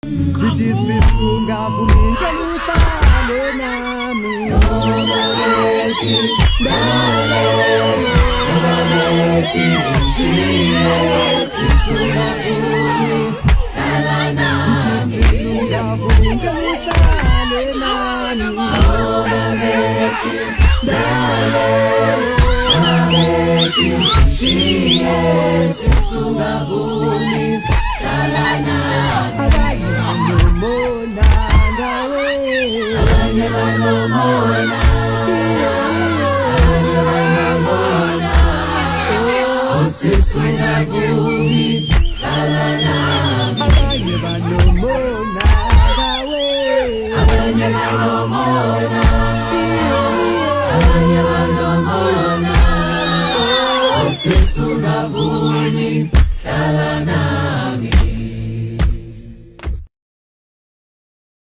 Bijisisunga vuminja mufale nami Nobalethi Sisunga vumi Hlala nami Sisunga vuminja mufale nami Nobalethi Sisunga vumi Hlala nami Siswina vumi hlala nami abanye banomona gawe abanye banomona siswina vumi hlala nami